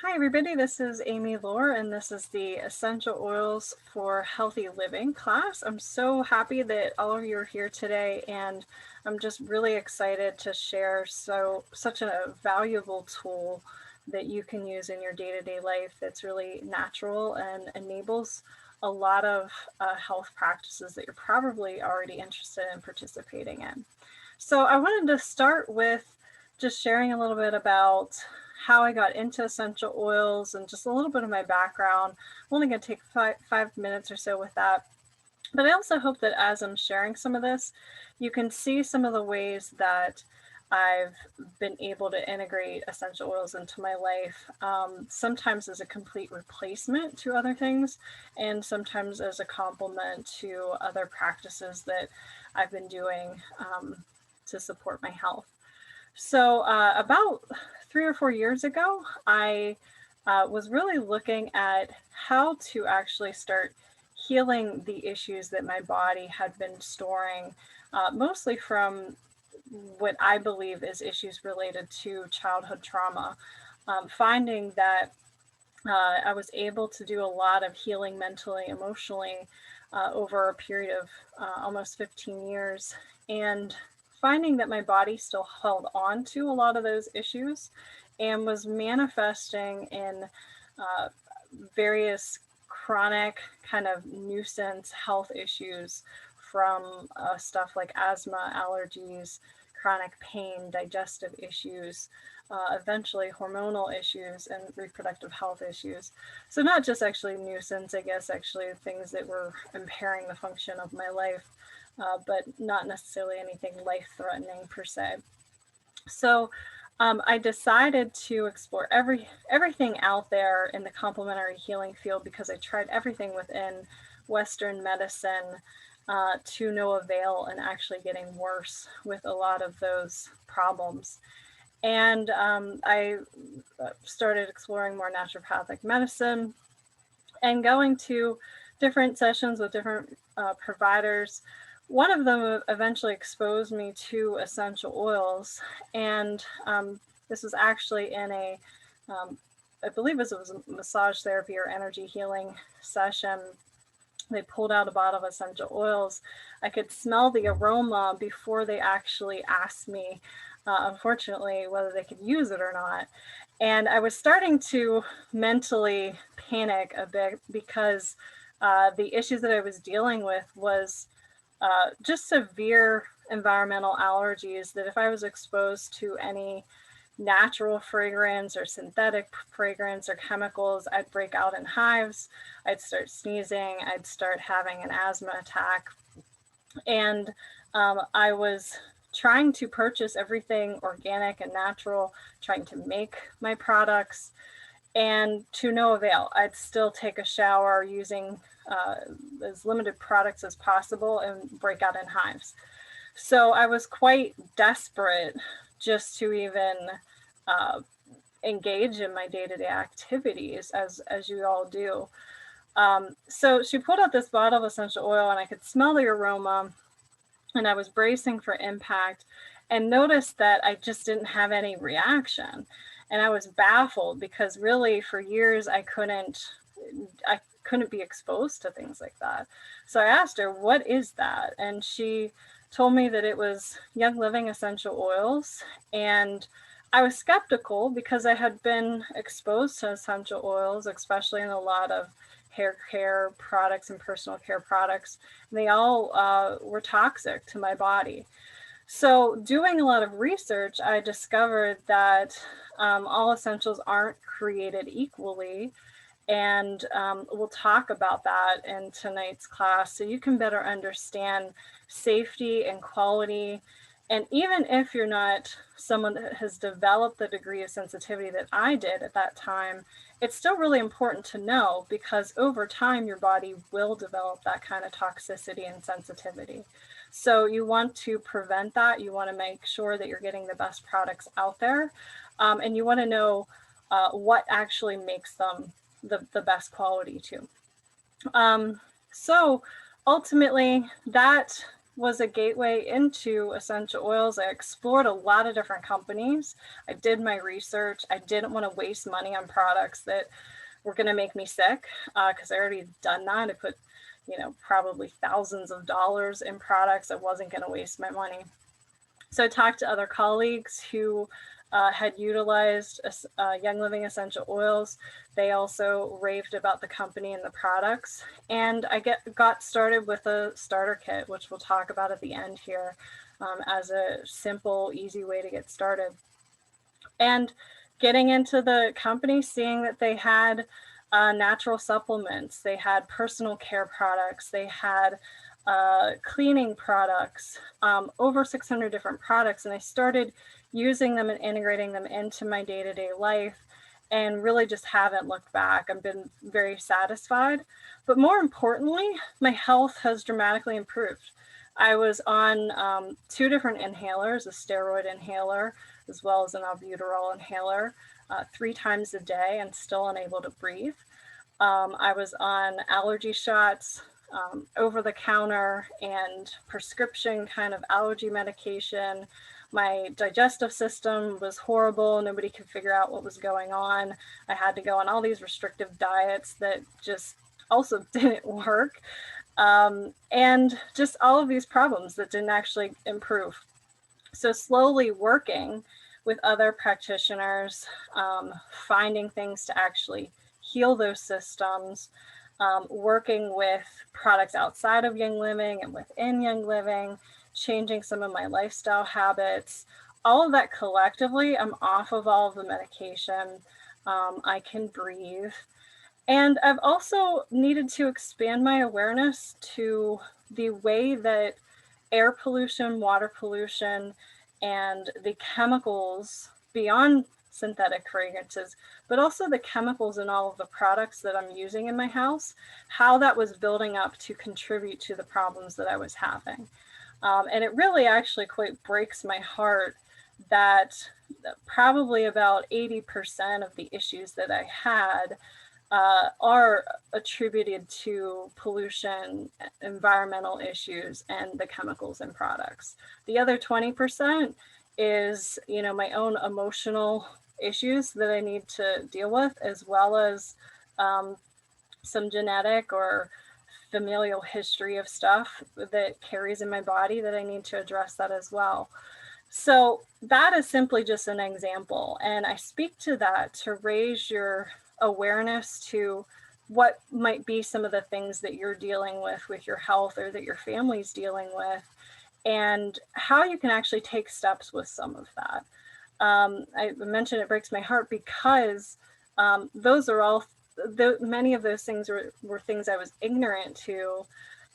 Hi, everybody. This is Amy Lohr, and this is the Essential Oils for Healthy Living class. I'm so happy that all of you are here today, and I'm just really excited to share such a valuable tool that you can use in your day-to-day life that's really natural and enables a lot of health practices that you're probably already interested in participating in. So I wanted to start with just sharing a little bit about how I got into essential oils and just a little bit of my background. I'm only going to take five minutes or so with that. But I also hope that as I'm sharing some of this, you can see some of the ways that I've been able to integrate essential oils into my life, sometimes as a complete replacement to other things, and sometimes as a complement to other practices that I've been doing to support my health. So about 3 or 4 years ago, I was really looking at how to actually start healing the issues that my body had been storing, mostly from what I believe is issues related to childhood trauma. Finding that I was able to do a lot of healing mentally, emotionally, over a period of almost 15 years. And finding that my body still held on to a lot of those issues and was manifesting in uh, various chronic kind of nuisance health issues from stuff like asthma, allergies, chronic pain, digestive issues, eventually hormonal issues and reproductive health issues. So not just actually nuisance, I guess, actually things that were impairing the function of my life, but not necessarily anything life-threatening per se. So I decided to explore everything out there in the complementary healing field because I tried everything within Western medicine to no avail and actually getting worse with a lot of those problems. And I started exploring more naturopathic medicine and going to different sessions with different providers. One of them eventually exposed me to essential oils, and this was actually in I believe it was a massage therapy or energy healing session. They pulled out a bottle of essential oils. I could smell the aroma before they actually asked me, unfortunately, whether they could use it or not. And I was starting to mentally panic a bit because the issues that I was dealing with was just severe environmental allergies that if I was exposed to any natural fragrance or synthetic fragrance or chemicals, I'd break out in hives, I'd start sneezing, I'd start having an asthma attack. And I was trying to purchase everything organic and natural, trying to make my products, and to no avail. I'd still take a shower using as limited products as possible and break out in hives. So I was quite desperate just to even uh, engage in my day-to-day activities, as you all do. So she pulled out this bottle of essential oil, and I could smell the aroma, and I was bracing for impact, and noticed that I just didn't have any reaction. And I was baffled because really for years I couldn't be exposed to things like that. So I asked her, what is that? And she told me that it was Young Living essential oils. And I was skeptical because I had been exposed to essential oils, especially in a lot of hair care products and personal care products. And they all were toxic to my body. So doing a lot of research, I discovered that all essentials aren't created equally. And we'll talk about that in tonight's class so you can better understand safety and quality. And even if you're not someone that has developed the degree of sensitivity that I did at that time, it's still really important to know because over time your body will develop that kind of toxicity and sensitivity. So you want to prevent that. You want to make sure that you're getting the best products out there. And you want to know what actually makes them the best quality too. So ultimately that was a gateway into essential oils. I explored a lot of different companies. I did my research. I didn't want to waste money on products that were going to make me sick, because I already done that. I put, probably thousands of dollars in products. I wasn't going to waste my money. So I talked to other colleagues who had utilized Young Living essential oils. They also raved about the company and the products. And I got started with a starter kit, which we'll talk about at the end here, as a simple, easy way to get started. And getting into the company, seeing that they had natural supplements, they had personal care products, they had cleaning products, over 600 different products. And I started using them and integrating them into my day-to-day life, and really just haven't looked back. I've been very satisfied. But more importantly, my health has dramatically improved. I was on 2 different inhalers, a steroid inhaler, as well as an albuterol inhaler, 3 times a day, and still unable to breathe. I was on allergy shots, over the counter and prescription kind of allergy medication. My digestive system was horrible. Nobody could figure out what was going on. I had to go on all these restrictive diets that just also didn't work. And just all of these problems that didn't actually improve. So slowly working with other practitioners, finding things to actually heal those systems, working with products outside of Young Living and within Young Living, changing some of my lifestyle habits, all of that collectively, I'm off of all of the medication. I can breathe. And I've also needed to expand my awareness to the way that air pollution, water pollution, and the chemicals beyond synthetic fragrances, but also the chemicals in all of the products that I'm using in my house, how that was building up to contribute to the problems that I was having. And it really actually quite breaks my heart that probably about 80% of the issues that I had are attributed to pollution, environmental issues, and the chemicals in products. The other 20% is, my own emotional issues that I need to deal with, as well as some genetic or familial history of stuff that carries in my body that I need to address that as well. So that is simply just an example. And I speak to that to raise your awareness to what might be some of the things that you're dealing with your health, or that your family's dealing with, and how you can actually take steps with some of that. I mentioned it breaks my heart because those are all, many of those things were things I was ignorant to,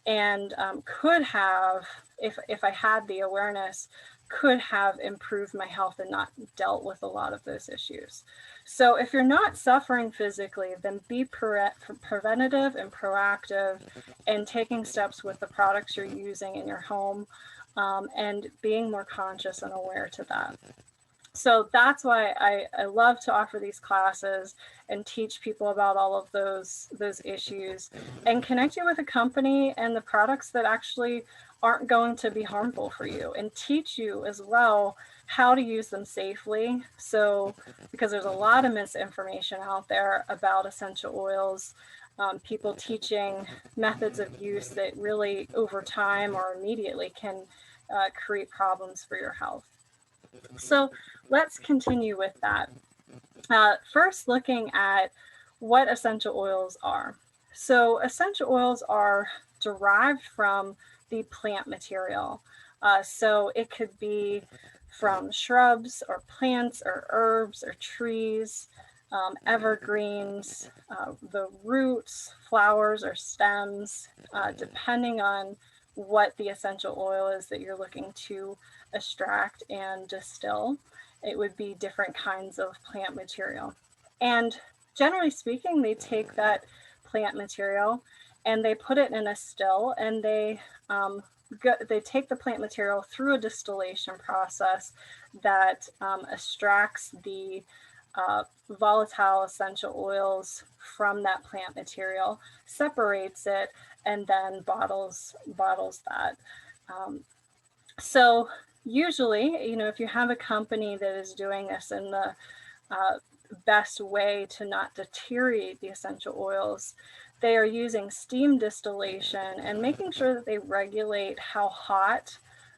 and could have, if I had the awareness, could have improved my health and not dealt with a lot of those issues. So if you're not suffering physically, then be preventative and proactive, and taking steps with the products you're using in your home, and being more conscious and aware to that. So that's why I love to offer these classes and teach people about all of those issues, and connect you with a company and the products that actually aren't going to be harmful for you, and teach you as well how to use them safely. So, because there's a lot of misinformation out there about essential oils, people teaching methods of use that really over time or immediately can create problems for your health. So let's continue with that. First, looking at what essential oils are. So essential oils are derived from the plant material. So it could be from shrubs or plants or herbs or trees, evergreens, the roots, flowers, or stems, depending on what the essential oil is that you're looking to extract and distill. It would be different kinds of plant material. And generally speaking, they take that plant material and they put it in a still, and they take the plant material through a distillation process that extracts the volatile essential oils from that plant material, separates it, and then bottles that. So usually, you know, if you have a company that is doing this in the best way to not deteriorate the essential oils, they are using steam distillation and making sure that they regulate how hot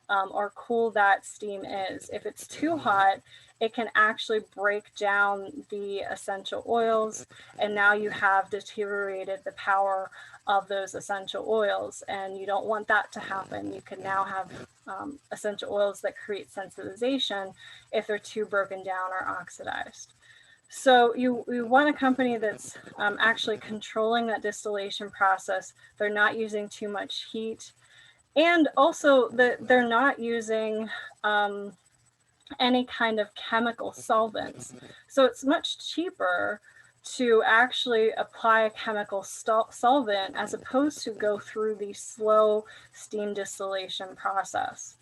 or cool that steam is. If it's too hot, it can actually break down the essential oils, and now you have deteriorated the power of those essential oils, and you don't want that to happen. You can now have essential oils that create sensitization if they're too broken down or oxidized. So you want a company that's actually controlling that distillation process. They're not using too much heat, and also that they're not using any kind of chemical solvents. So it's much cheaper to actually apply a chemical solvent as opposed to go through the slow steam distillation process.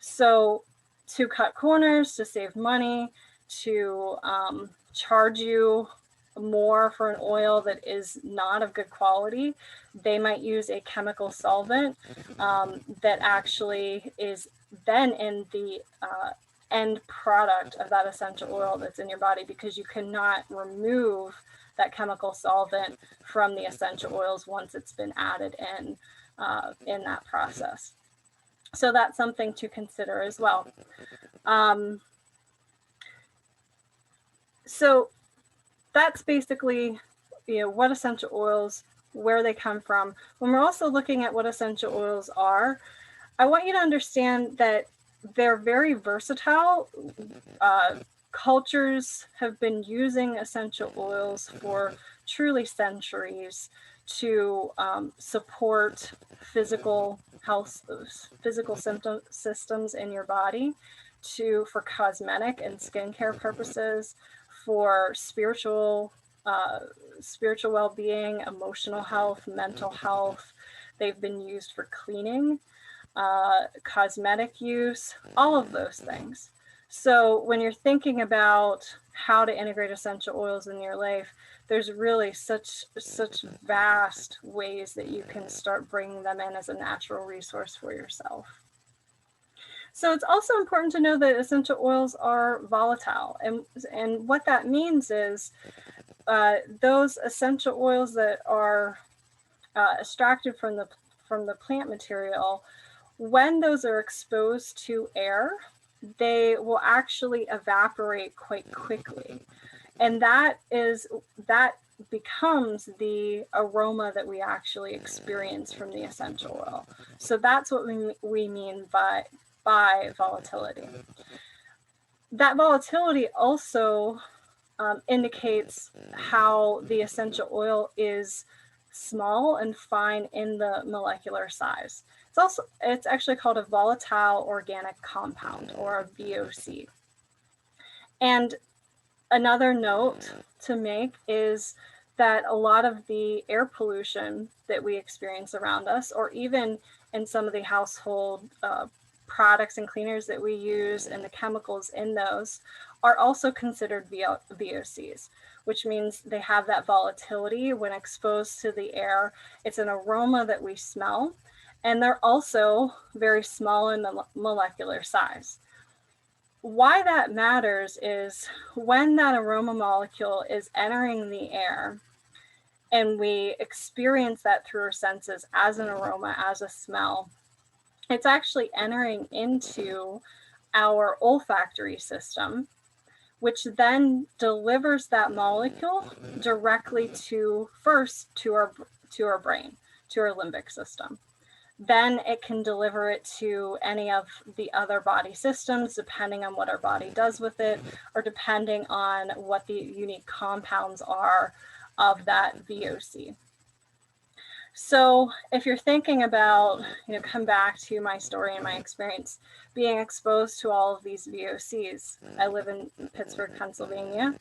So to cut corners, to save money, to charge you more for an oil that is not of good quality, they might use a chemical solvent that actually is then in the end product of that essential oil that's in your body, because you cannot remove that chemical solvent from the essential oils once it's been added in that process. So that's something to consider as well. So that's basically, you know, what essential oils, where they come from. When we're also looking at what essential oils are, I want you to understand that they're very versatile. Cultures have been using essential oils for truly centuries to support physical health, physical systems in your body, for cosmetic and skincare purposes, for spiritual well-being, emotional health, mental health. They've been used for cleaning, cosmetic use, all of those things. So when you're thinking about how to integrate essential oils in your life, there's really such vast ways that you can start bringing them in as a natural resource for yourself. So it's also important to know that essential oils are volatile, and what that means is those essential oils that are extracted from the plant material, when those are exposed to air, they will actually evaporate quite quickly. And that becomes the aroma that we actually experience from the essential oil. So that's what we mean by volatility. That volatility also indicates how the essential oil is small and fine in the molecular size. It's actually called a volatile organic compound, or a VOC. And another note to make is that a lot of the air pollution that we experience around us, or even in some of the household products and cleaners that we use and the chemicals in those, are also considered VOCs, which means they have that volatility when exposed to the air. It's an aroma that we smell, and they're also very small in the molecular size. Why that matters is when that aroma molecule is entering the air, and we experience that through our senses as an aroma, as a smell, it's actually entering into our olfactory system, which then delivers that molecule directly to our brain, to our limbic system. Then it can deliver it to any of the other body systems, depending on what our body does with it, or depending on what the unique compounds are of that VOC. So if you're thinking about, come back to my story and my experience, being exposed to all of these VOCs. I live in Pittsburgh, Pennsylvania,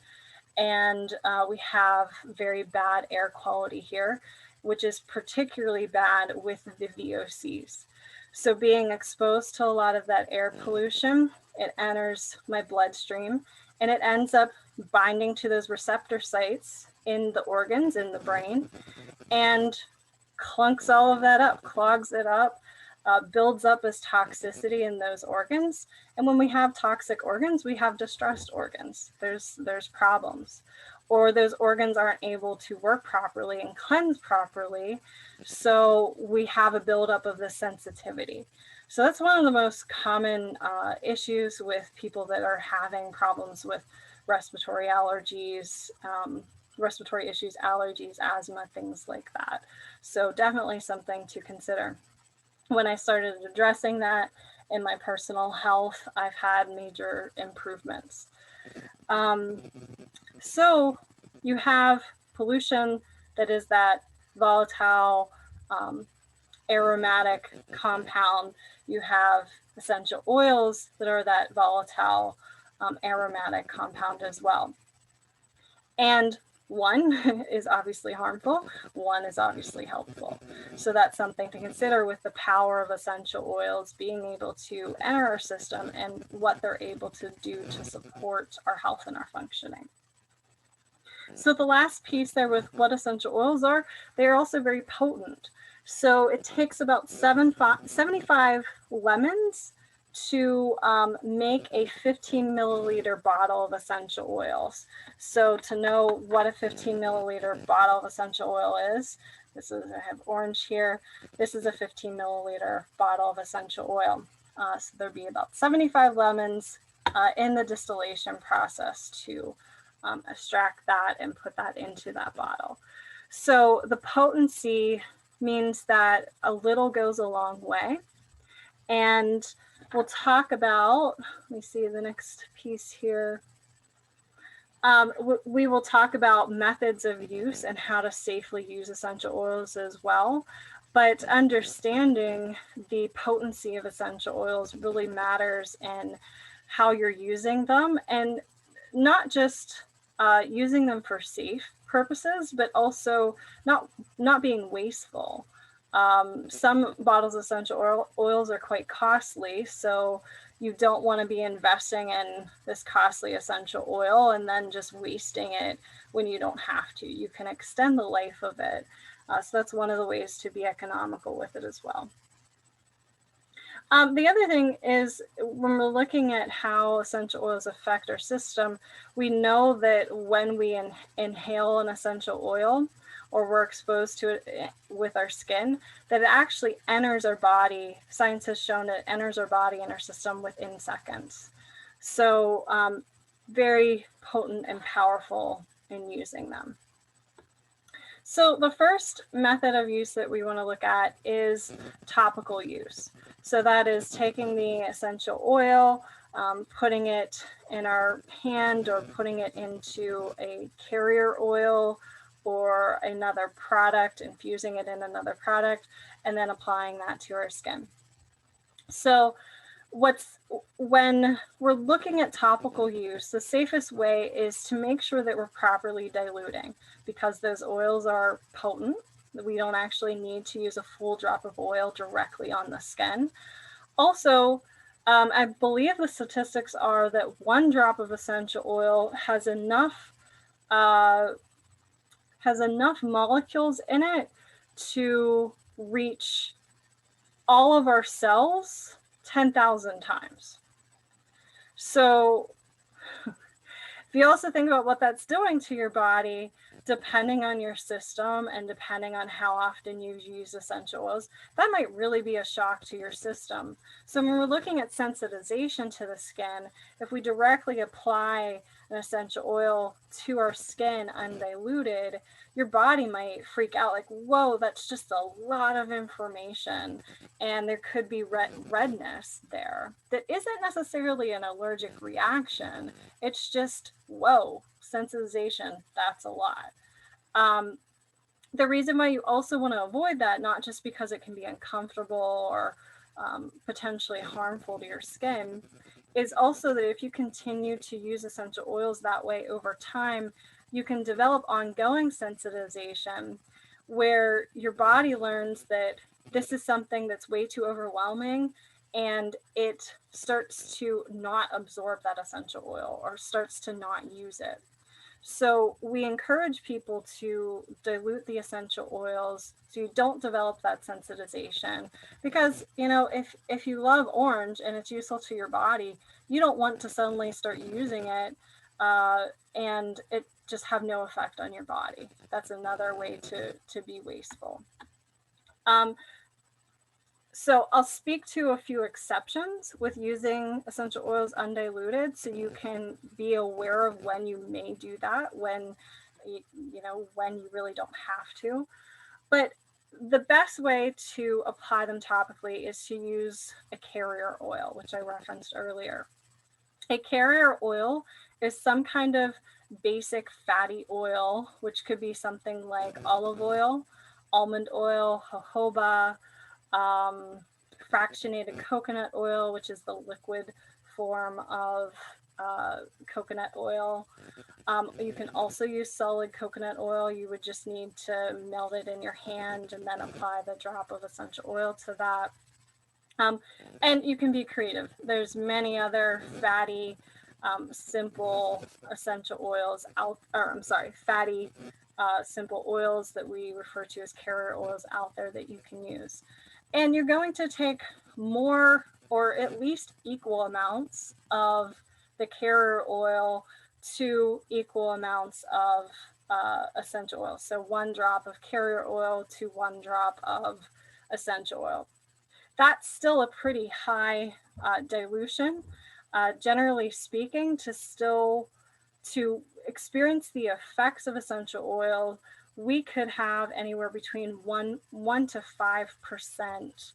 and we have very bad air quality here, which is particularly bad with the VOCs. So being exposed to a lot of that air pollution, it enters my bloodstream, and it ends up binding to those receptor sites in the organs, in the brain, and clunks all of that up, clogs it up, builds up as toxicity in those organs. And when we have toxic organs, we have distressed organs. There's problems. Or those organs aren't able to work properly and cleanse properly. So we have a buildup of the sensitivity. So that's one of the most common issues with people that are having problems with respiratory allergies, respiratory issues, allergies, asthma, things like that. So definitely something to consider. When I started addressing that in my personal health, I've had major improvements. So you have pollution that is that volatile, aromatic compound. You have essential oils that are that volatile, aromatic compound as well. And one is obviously harmful, one is obviously helpful. So that's something to consider with the power of essential oils being able to enter our system and what they're able to do to support our health and our functioning. So the last piece there with what essential oils are, they're also very potent. So it takes about 75 lemons to make a 15 milliliter bottle of essential oils. So to know what a 15 milliliter bottle of essential oil is, this is, I have orange here, this is a 15 milliliter bottle of essential oil. So there'd be about 75 lemons in the distillation process to extract that and put that into that bottle. So the potency means that a little goes a long way. And we'll talk about, let me see the next piece here. We will talk about methods of use and how to safely use essential oils as well. But understanding the potency of essential oils really matters in how you're using them, and not just using them for safe purposes, but also not being wasteful. Some bottles of essential oils are quite costly, so you don't want to be investing in this costly essential oil and then just wasting it when you don't have to. You can extend the life of it. So that's one of the ways to be economical with it as well. The other thing is, when we're looking at how essential oils affect our system, we know that when we inhale an essential oil or we're exposed to it with our skin, that it actually enters our body. Science has shown it enters our body and our system within seconds. So very potent and powerful in using them. So the first method of use that we want to look at is topical use. So that is taking the essential oil, putting it in our hand or putting it into a carrier oil or another product, infusing it in another product, and then applying that to our skin. So when we're looking at topical use, the safest way is to make sure that we're properly diluting, because those oils are potent. We don't actually need to use a full drop of oil directly on the skin. Also, I believe the statistics are that 1 drop of essential oil has enough molecules in it to reach all of our cells 10,000 times. So if you also think about what that's doing to your body, depending on your system and depending on how often you use essential oils, that might really be a shock to your system. So when we're looking at sensitization to the skin, if we directly apply an essential oil to our skin undiluted, your body might freak out like, whoa, that's just a lot of information. And there could be redness there that isn't necessarily an allergic reaction. It's just, whoa, sensitization, that's a lot. The reason why you also want to avoid that, not just because it can be uncomfortable or potentially harmful to your skin, is also that if you continue to use essential oils that way over time, you can develop ongoing sensitization where your body learns that this is something that's way too overwhelming, and it starts to not absorb that essential oil or starts to not use it. So we encourage people to dilute the essential oils so you don't develop that sensitization. Because, you know, if you love orange and it's useful to your body, you don't want to suddenly start using it and it just have no effect on your body. That's another way to be wasteful. So I'll speak to a few exceptions with using essential oils undiluted, so you can be aware of when you may do that, when when you really don't have to. But the best way to apply them topically is to use a carrier oil, which I referenced earlier. A carrier oil is some kind of basic fatty oil, which could be something like olive oil, almond oil, jojoba, fractionated coconut oil, which is the liquid form of coconut oil. You can also use solid coconut oil. You would just need to melt it in your hand and then apply the drop of essential oil to that. And you can be creative. There's many other fatty, simple essential oils fatty, simple oils that we refer to as carrier oils out there that you can use. And you're going to take more or at least equal amounts of the carrier oil to equal amounts of essential oil. So 1 drop of carrier oil to 1 drop of essential oil. That's still a pretty high dilution. Generally speaking, to experience the effects of essential oil, we could have anywhere between 1 to 5%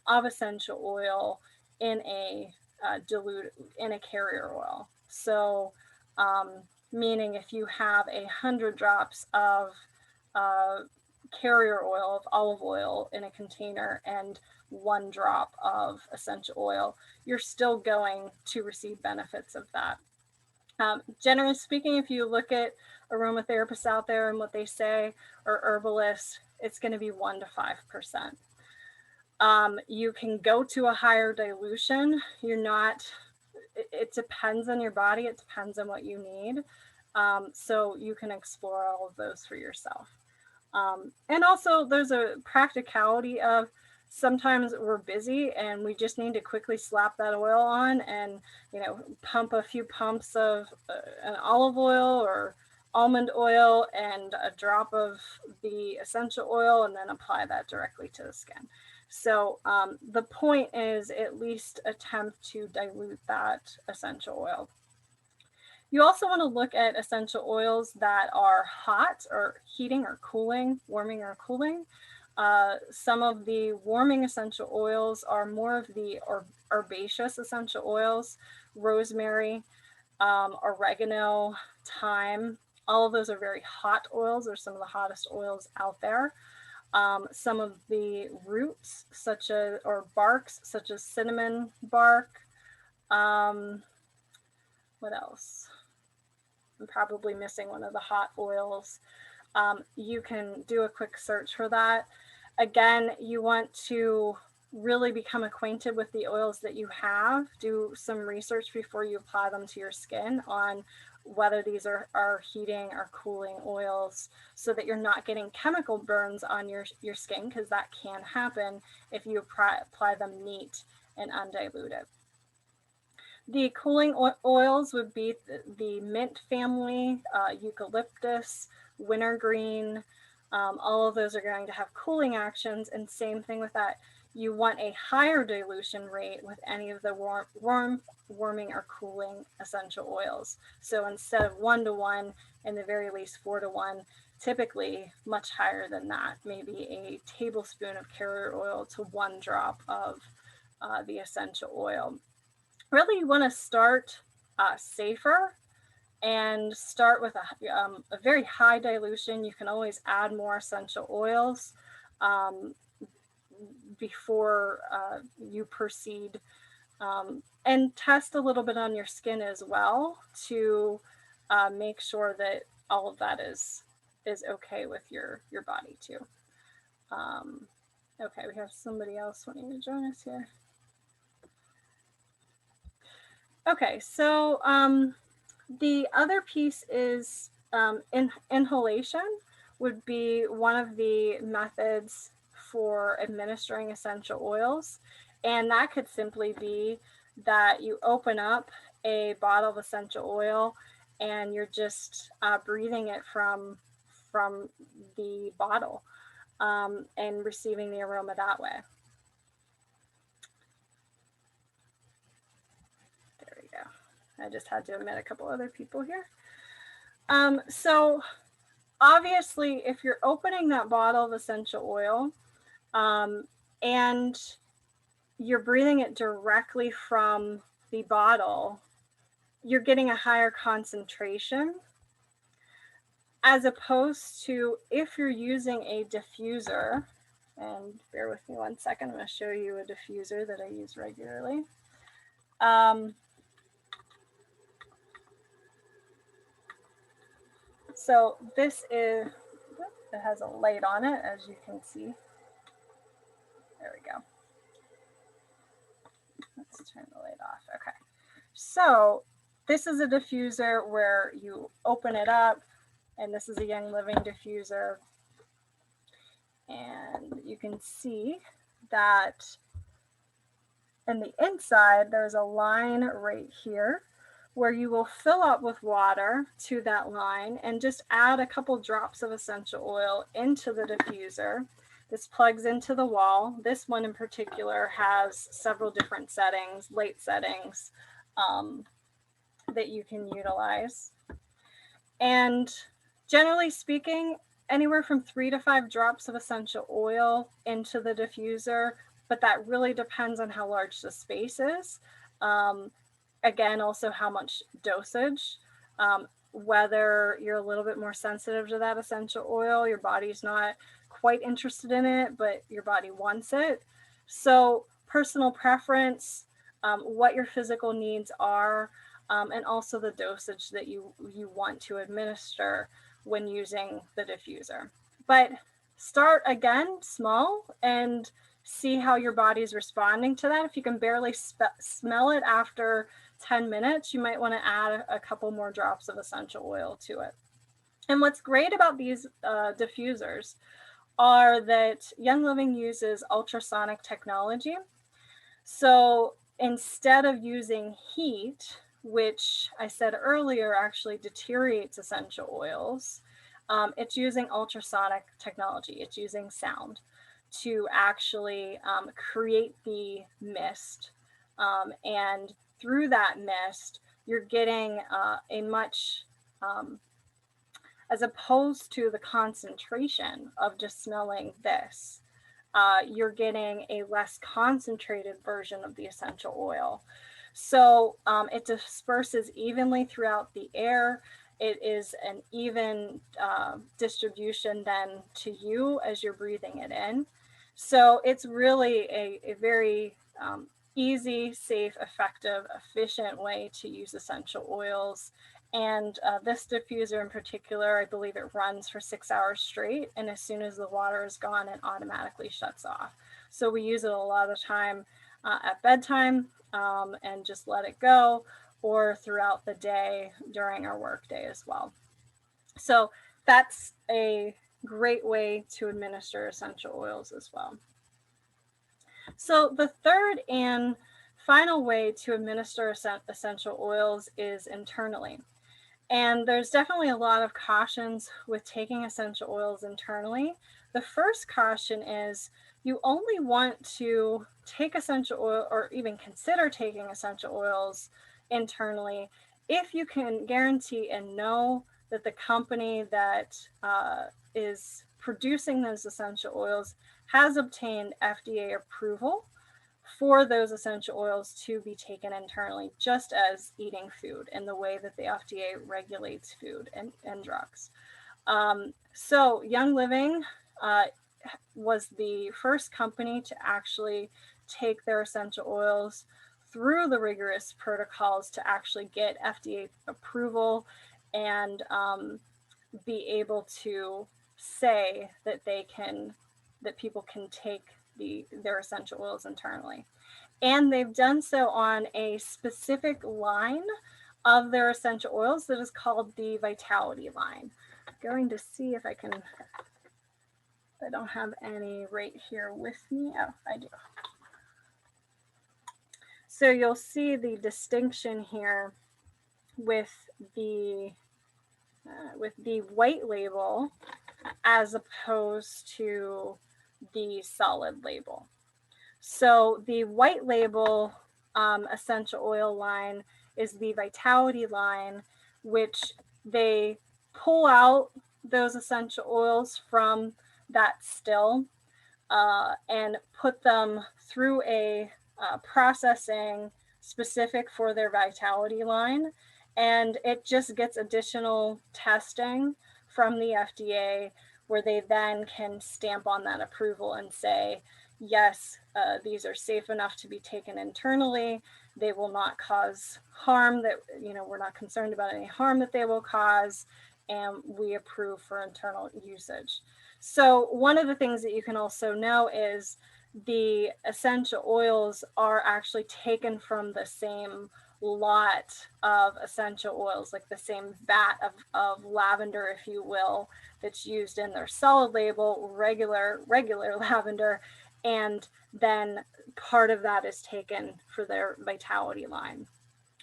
of essential oil in a carrier oil. So, meaning if you have 100 drops of carrier oil of olive oil in a container and 1 drop of essential oil, you're still going to receive benefits of that. Generally speaking, if you look at aromatherapists out there and what they say, or herbalists, it's going to be 1 to 5%. You can go to a higher dilution. It depends on your body. It depends on what you need. So you can explore all of those for yourself. And also there's a practicality of sometimes we're busy and we just need to quickly slap that oil on and, pump a few pumps of an olive oil or almond oil and a drop of the essential oil and then apply that directly to the skin. So the point is at least attempt to dilute that essential oil. You also want to look at essential oils that are hot or heating or cooling, warming or cooling. Some of the warming essential oils are more of the herbaceous essential oils, rosemary, oregano, thyme. All of those are very hot oils. They're some of the hottest oils out there. Some of the roots, or barks, such as cinnamon bark. What else? I'm probably missing one of the hot oils. You can do a quick search for that. Again, you want to really become acquainted with the oils that you have. Do some research before you apply them to your skin on whether these are heating or cooling oils, so that you're not getting chemical burns on your skin, because that can happen if you apply them neat and undiluted. The cooling oils would be the mint family, eucalyptus, wintergreen. All of those are going to have cooling actions, and same thing with that. You want a higher dilution rate with any of the warming or cooling essential oils. So instead of 1 to 1, in the very least 4 to 1, typically much higher than that, maybe a tablespoon of carrier oil to 1 drop of the essential oil. Really, you want to start safer and start with a very high dilution. You can always add more essential oils before you proceed, and test a little bit on your skin as well to make sure that all of that is okay with your body too. Okay, we have somebody else wanting to join us here. Okay, so The other piece is inhalation would be one of the methods for administering essential oils. And that could simply be that you open up a bottle of essential oil and you're just breathing it from the bottle and receiving the aroma that way. There we go. I just had to admit a couple other people here. So obviously, if you're opening that bottle of essential oil and you're breathing it directly from the bottle, you're getting a higher concentration, as opposed to if you're using a diffuser. And bear with me one second, I'm going to show you a diffuser that I use regularly. So this is, it has a light on it, as you can see. There we go. Let's turn the light off. Okay. So this is a diffuser where you open it up, and this is a Young Living diffuser. And you can see that in the inside, there's a line right here where you will fill up with water to that line and just add a couple drops of essential oil into the diffuser. This plugs into the wall. This one in particular has several different settings, light settings, that you can utilize. And generally speaking, anywhere from 3 to 5 drops of essential oil into the diffuser, but that really depends on how large the space is. Again, also how much dosage, whether you're a little bit more sensitive to that essential oil, your body's not quite interested in it, but your body wants it. So personal preference, what your physical needs are, and also the dosage that you want to administer when using the diffuser. But start again small and see how your body's responding to that. If you can barely smell it after 10 minutes, you might want to add a couple more drops of essential oil to it. And what's great about these diffusers are that Young Living uses ultrasonic technology. So instead of using heat, which I said earlier actually deteriorates essential oils, it's using ultrasonic technology. It's using sound to actually create the mist. And through that mist, you're getting a much, as opposed to the concentration of just smelling this, you're getting a less concentrated version of the essential oil. So it disperses evenly throughout the air. It is an even distribution then to you as you're breathing it in. So it's really a very easy, safe, effective, efficient way to use essential oils. And this diffuser in particular, I believe it runs for 6 hours straight. And as soon as the water is gone, it automatically shuts off. So we use it a lot of time at bedtime and just let it go, or throughout the day during our work day as well. So that's a great way to administer essential oils as well. So the third and final way to administer essential oils is internally. And there's definitely a lot of cautions with taking essential oils internally. The first caution is you only want to take essential oil or even consider taking essential oils internally if you can guarantee and know that the company that is producing those essential oils has obtained FDA approval for those essential oils to be taken internally, just as eating food and the way that the FDA regulates food and drugs. So Young Living was the first company to actually take their essential oils through the rigorous protocols to actually get FDA approval and be able to say that people can take their essential oils internally. And they've done so on a specific line of their essential oils that is called the Vitality line. I'm going to see if I can, I don't have any right here with me. Oh, I do. So you'll see the distinction here with the white label as opposed to the solid label. So the white label essential oil line is the Vitality line, which they pull out those essential oils from that still and put them through a processing specific for their Vitality line. And it just gets additional testing from the FDA where they then can stamp on that approval and say, yes, these are safe enough to be taken internally. They will not cause harm that, we're not concerned about any harm that they will cause, and we approve for internal usage. So one of the things that you can also know is the essential oils are actually taken from the same lot of essential oils, like the same vat of lavender, if you will, that's used in their solid label, regular lavender, and then part of that is taken for their Vitality line.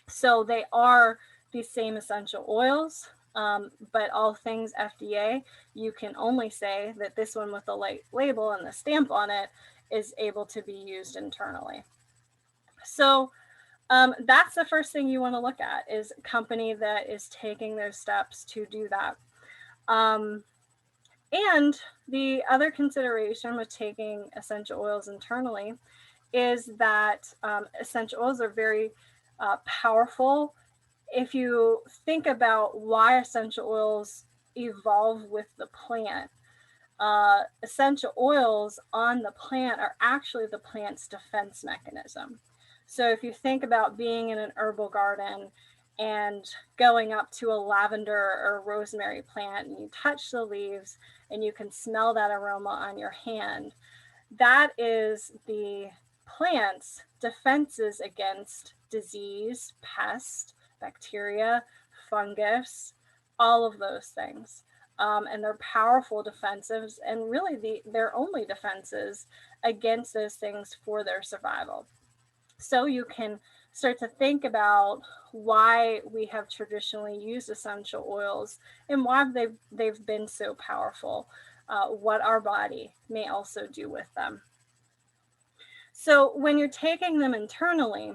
So they are the same essential oils, but all things FDA, you can only say that this one with the light label and the stamp on it is able to be used internally. So that's the first thing you want to look at, is a company that is taking those steps to do that. And the other consideration with taking essential oils internally is that essential oils are very powerful. If you think about why essential oils evolve with the plant, essential oils on the plant are actually the plant's defense mechanism. So if you think about being in an herbal garden and going up to a lavender or rosemary plant and you touch the leaves and you can smell that aroma on your hand, that is the plant's defenses against disease, pest, bacteria, fungus, all of those things. And they're powerful defensives, and really their only defenses against those things for their survival. So you can start to think about why we have traditionally used essential oils and why they've been so powerful, what our body may also do with them. So when you're taking them internally,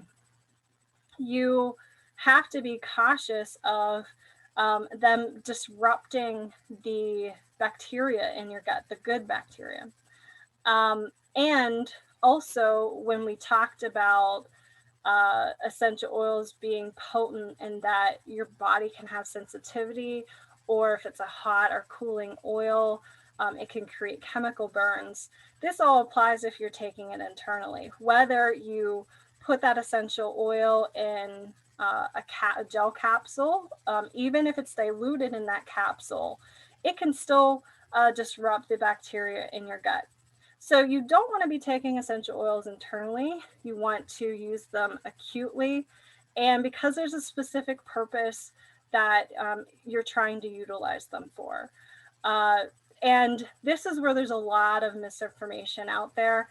you have to be cautious of them disrupting the bacteria in your gut, the good bacteria. And also, when we talked about essential oils being potent and that your body can have sensitivity, or if it's a hot or cooling oil, it can create chemical burns. This all applies if you're taking it internally, whether you put that essential oil in a gel capsule, even if it's diluted in that capsule, it can still disrupt the bacteria in your gut. So you don't want to be taking essential oils internally. You want to use them acutely. And because there's a specific purpose that you're trying to utilize them for. And this is where there's a lot of misinformation out there.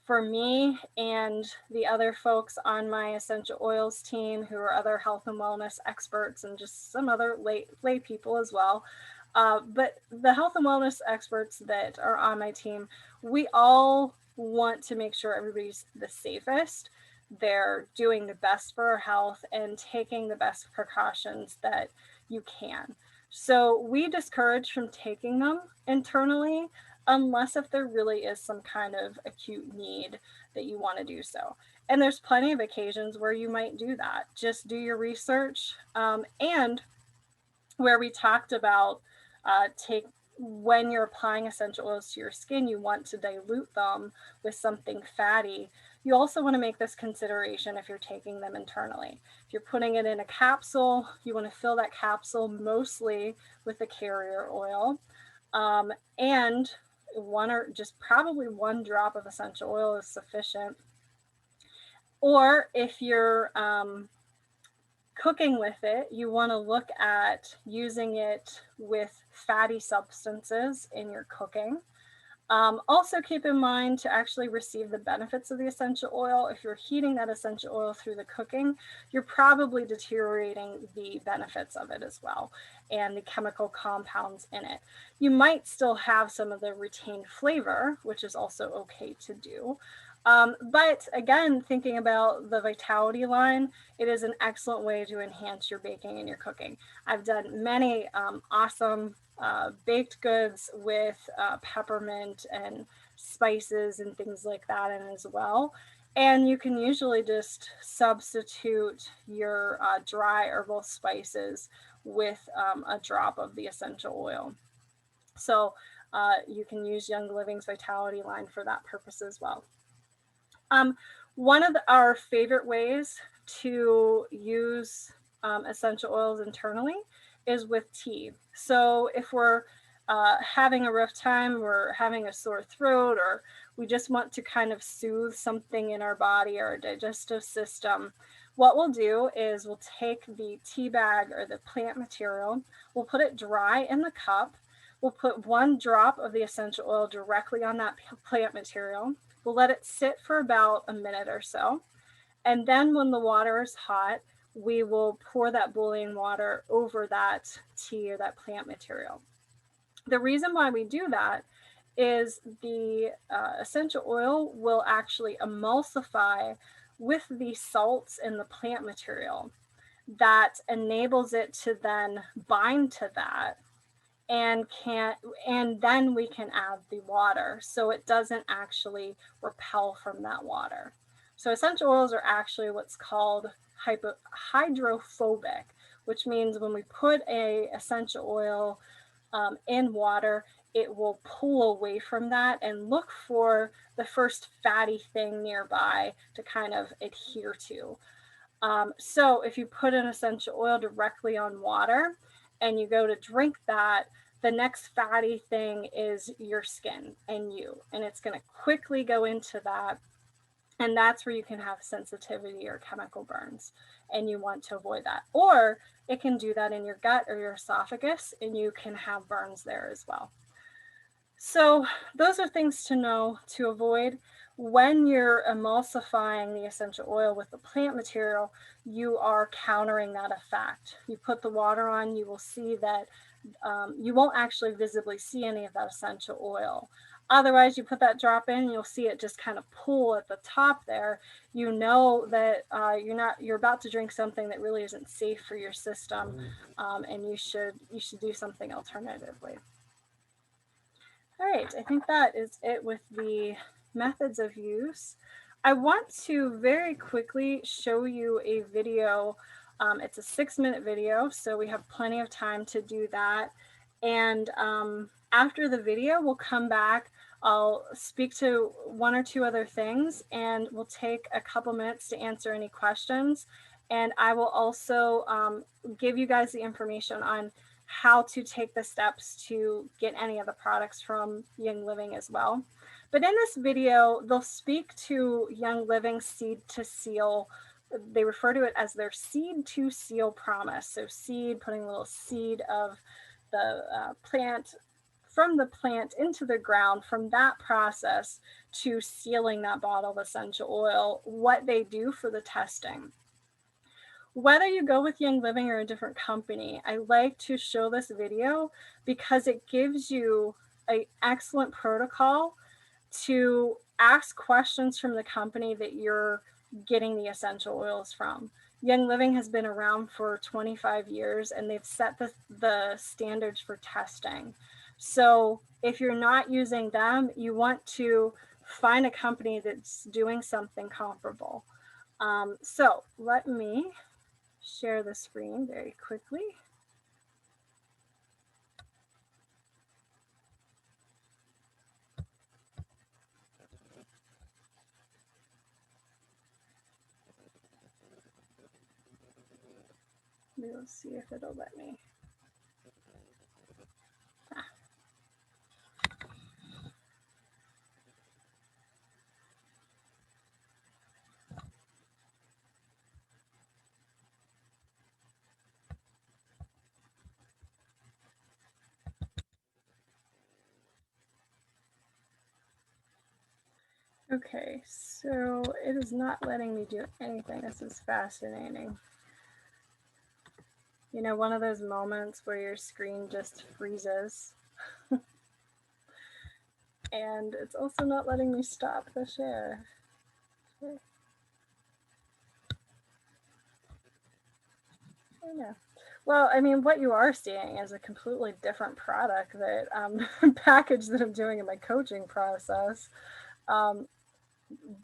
For me and the other folks on my essential oils team who are other health and wellness experts and just some other lay people as well. But the health and wellness experts that are on my team, we all want to make sure everybody's the safest. They're doing the best for our health and taking the best precautions that you can. So we discourage from taking them internally unless if there really is some kind of acute need that you want to do so. And there's plenty of occasions where you might do that. Just do your research. And where we talked about when you're applying essential oils to your skin, you want to dilute them with something fatty. You also want to make this consideration if you're taking them internally. If you're putting it in a capsule, you want to fill that capsule mostly with a carrier oil. And probably one drop of essential oil is sufficient. Or if you're cooking with it, you want to look at using it with fatty substances in your cooking. Also keep in mind to actually receive the benefits of the essential oil. If you're heating that essential oil through the cooking, you're probably deteriorating the benefits of it as well and the chemical compounds in it. You might still have some of the retained flavor, which is also okay to do. But again, thinking about the Vitality line, it is an excellent way to enhance your baking and your cooking. I've done many awesome baked goods with peppermint and spices and things like that in as well. And you can usually just substitute your dry herbal spices with a drop of the essential oil. So you can use Young Living's Vitality line for that purpose as well. One of our favorite ways to use essential oils internally is with tea. So if we're having a rough time, we're having a sore throat, or we just want to kind of soothe something in our body or our digestive system, what we'll do is we'll take the tea bag or the plant material, we'll put it dry in the cup, we'll put 1 drop of the essential oil directly on that plant material. We'll let it sit for about a minute or so. And then when the water is hot, we will pour that boiling water over that tea or that plant material. The reason why we do that is the essential oil will actually emulsify with the salts in the plant material. That enables it to then bind to that and then we can add the water so it doesn't actually repel from that water. So essential oils are actually what's called hydrophobic, which means when we put a essential oil in water, it will pull away from that and look for the first fatty thing nearby to kind of adhere to. So if you put an essential oil directly on water and you go to drink that, the next fatty thing is your skin and you, and it's going to quickly go into that. And that's where you can have sensitivity or chemical burns, and you want to avoid that. Or it can do that in your gut or your esophagus, and you can have burns there as well. So those are things to know to avoid. When you're emulsifying the essential oil with the plant material, you are countering that effect. You put the water on, you will see that you won't actually visibly see any of that essential oil. Otherwise, you put that drop in, you'll see it just kind of pull at the top there. You know that you're about to drink something that really isn't safe for your system, and you should do something alternatively. All right, I think that is it with the methods of use. I want to very quickly show you a video. It's a 6-minute video, so we have plenty of time to do that. And after the video, we'll come back. I'll speak to 1 or 2 other things, and we'll take a couple minutes to answer any questions. And I will also give you guys the information on how to take the steps to get any of the products from Young Living as well. But in this video, they'll speak to Young Living Seed to Seal. They refer to it as their Seed to Seal promise. So seed, putting a little seed of the plant from the plant into the ground, from that process to sealing that bottle of essential oil, what they do for the testing. Whether you go with Young Living or a different company, I like to show this video because it gives you an excellent protocol to ask questions from the company that you're getting the essential oils from. Young Living has been around for 25 years and they've set the standards for testing. So if you're not using them, you want to find a company that's doing something comparable. So let me share the screen very quickly. We'll see if it'll let me. Okay, so it is not letting me do anything. This is fascinating. You know, one of those moments where your screen just freezes. And it's also not letting me stop the share. Okay. I know. Well, I mean, what you are seeing is a completely different product that package that I'm doing in my coaching process. Um,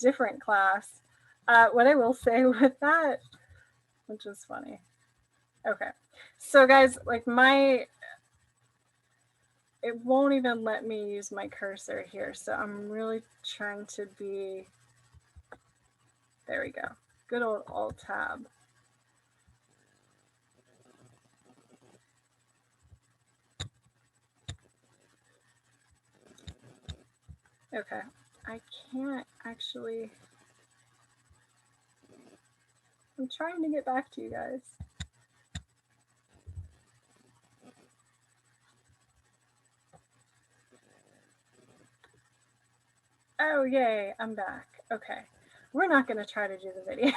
Different class. What I will say with that, which is funny. Okay, so guys, like it won't even let me use my cursor here, so I'm really trying to be. There we go. Good old Alt Tab. Okay, I can't actually. I'm trying to get back to you guys. Oh, yay, I'm back. Okay. We're not going to try to do the video.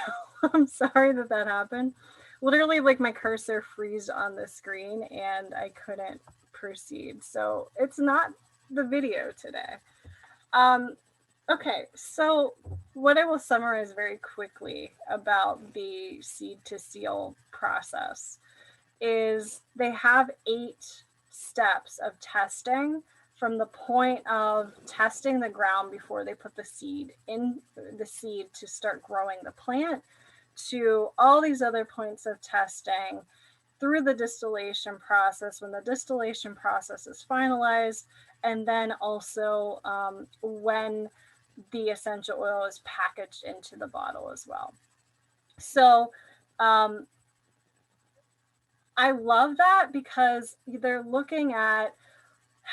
I'm sorry that that happened. Literally, like my cursor freezed on the screen and I couldn't proceed. So it's not the video today. Okay, so what I will summarize very quickly about the seed to seal process is they have 8 steps of testing from the point of testing the ground before they put the seed to start growing the plant to all these other points of testing through the distillation process when the distillation process is finalized, and then also when the essential oil is packaged into the bottle as well. So I love that because they're looking at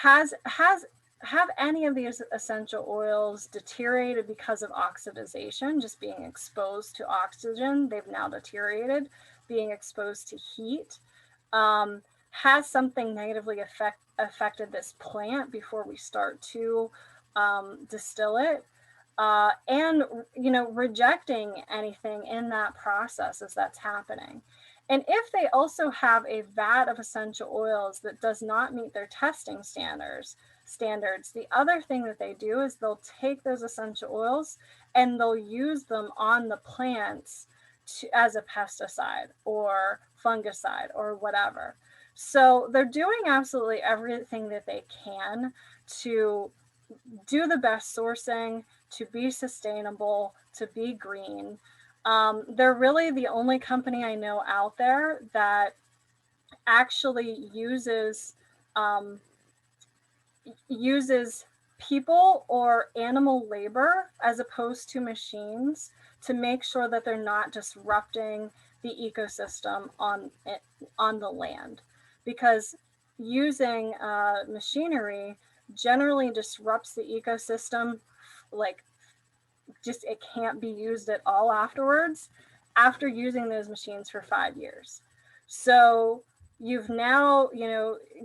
have any of these essential oils deteriorated because of oxidization, just being exposed to oxygen. They've now deteriorated, being exposed to heat. Has something negatively affected this plant before we start to distill it? And rejecting anything in that process as that's happening. And if they also have a vat of essential oils that does not meet their testing standards, the other thing that they do is they'll take those essential oils and they'll use them on the plants as a pesticide or fungicide or whatever. So they're doing absolutely everything that they can to do the best sourcing, to be sustainable, to be green. They're really the only company I know out there that actually uses people or animal labor as opposed to machines to make sure that they're not disrupting the ecosystem on the land, because using machinery generally disrupts the ecosystem. Like, just it can't be used at all afterwards after using those machines for 5 years. So you've now,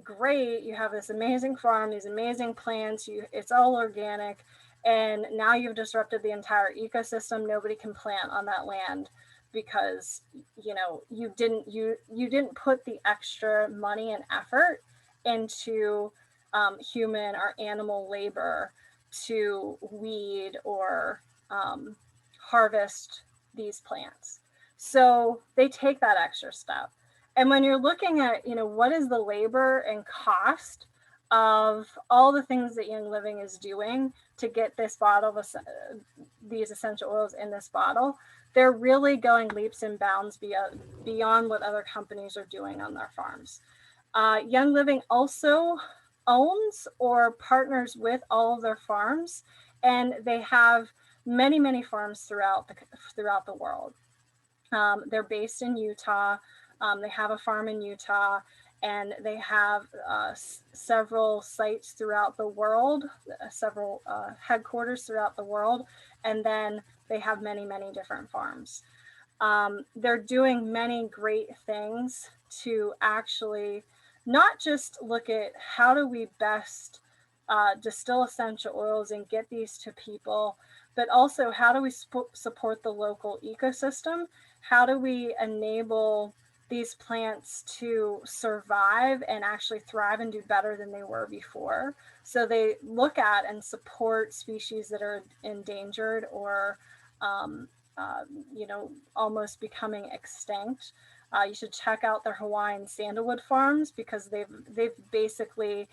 great, you have this amazing farm, these amazing plants, it's all organic, and now you've disrupted the entire ecosystem. Nobody can plant on that land because you didn't put the extra money and effort into human or animal labor to weed or harvest these plants. So they take that extra step. And when you're looking at, what is the labor and cost of all the things that Young Living is doing to get this bottle of these essential oils in this bottle, they're really going leaps and bounds beyond what other companies are doing on their farms. Young Living also owns or partners with all of their farms, and they have many, many farms throughout the world. They're based in Utah. They have a farm in Utah, and they have several sites throughout the world, several headquarters throughout the world, and then they have many, many different farms. They're doing many great things to actually not just look at how do we best distill essential oils and get these to people, but also how do we support the local ecosystem? How do we enable these plants to survive and actually thrive and do better than they were before? So they look at and support species that are endangered or um, you know, almost becoming extinct. You should check out their Hawaiian sandalwood farms, because they've basically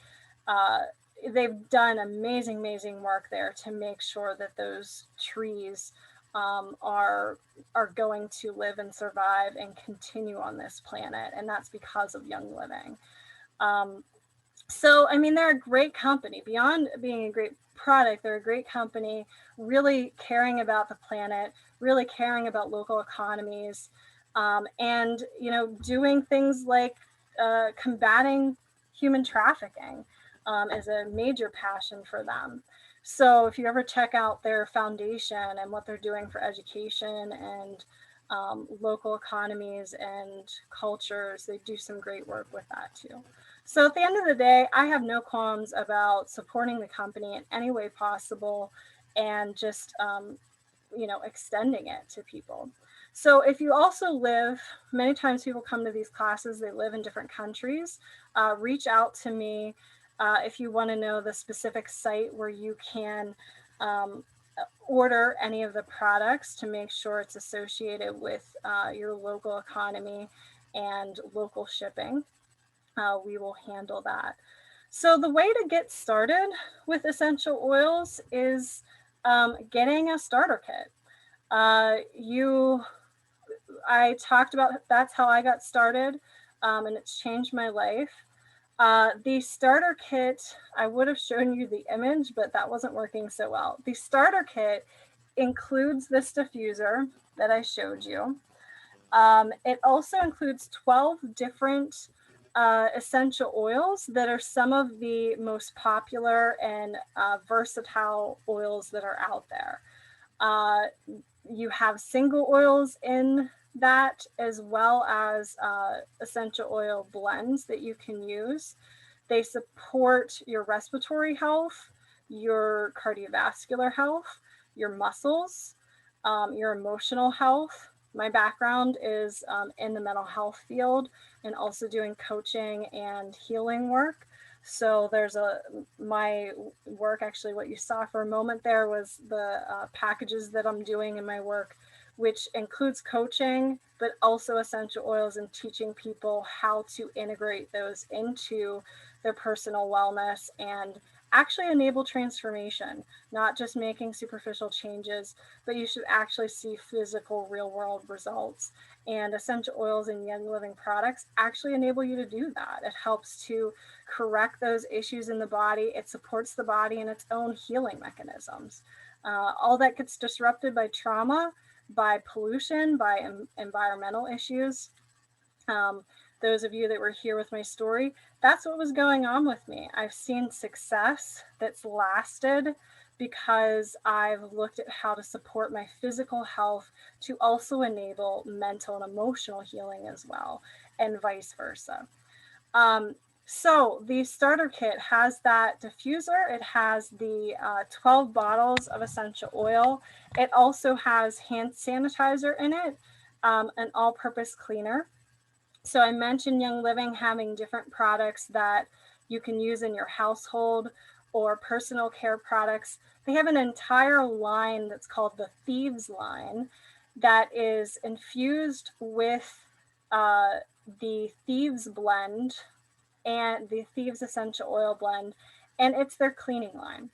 they've done amazing work there to make sure that those trees are going to live and survive and continue on this planet, and that's because of Young Living. Um, so, I mean, they're a great company. Beyond being a great product, they're a great company, really caring about the planet, really caring about local economies, and, you know, doing things like combating human trafficking is a major passion for them. So if you ever check out their foundation and what they're doing for education and local economies and cultures, they do some great work with that too. So at the end of the day, I have no qualms about supporting the company in any way possible, and just, you know, extending it to people. So if you also live, many times people come to these classes, they live in different countries, reach out to me if you want to know the specific site where you can um, order any of the products to make sure it's associated with your local economy and local shipping. We will handle that. So the way to get started with essential oils is getting a starter kit. I talked about that's how I got started, and it's changed my life. The starter kit, I would have shown you the image, but that wasn't working so well. The starter kit includes this diffuser that I showed you. It also includes 12 different essential oils that are some of the most popular and versatile oils that are out there. You have single oils in that, as well as essential oil blends that you can use. They support your respiratory health, your cardiovascular health, your muscles, your emotional health. My background is in the mental health field and also doing coaching and healing work. So my work, actually what you saw for a moment there was the packages that I'm doing in my work, which includes coaching, but also essential oils, and teaching people how to integrate those into their personal wellness and actually enable transformation, not just making superficial changes, but you should actually see physical real world results. And essential oils and Young Living products actually enable you to do that. It helps to correct those issues in the body. It supports the body in its own healing mechanisms. All that gets disrupted by trauma, by pollution, by environmental issues. Those of you that were here with my story, that's what was going on with me. I've seen success that's lasted because I've looked at how to support my physical health to also enable mental and emotional healing as well, and vice versa. So the starter kit has that diffuser. It has the 12 bottles of essential oil. It also has hand sanitizer in it, an all-purpose cleaner. So I mentioned Young Living having different products that you can use in your household or personal care products. They have an entire line that's called the Thieves line that is infused with the Thieves blend and the Thieves essential oil blend, and it's their cleaning line.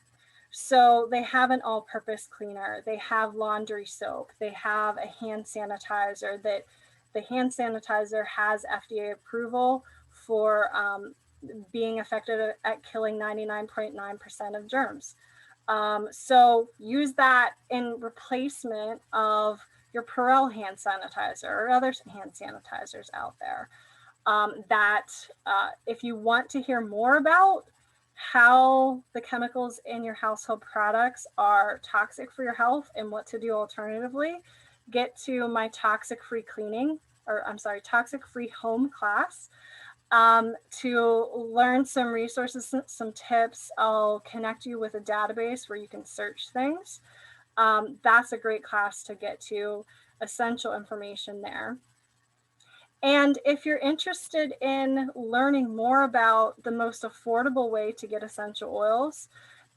So they have an all-purpose cleaner, they have laundry soap, they have a hand sanitizer that the hand sanitizer has FDA approval for being effective at killing 99.9% of germs. So use that in replacement of your Perel hand sanitizer or other hand sanitizers out there. If you want to hear more about how the chemicals in your household products are toxic for your health and what to do alternatively, get to my toxic free home class to learn some resources, some tips. I'll connect you with a database where you can search things. that's a great class to get to, essential information there. And if you're interested in learning more about the most affordable way to get essential oils,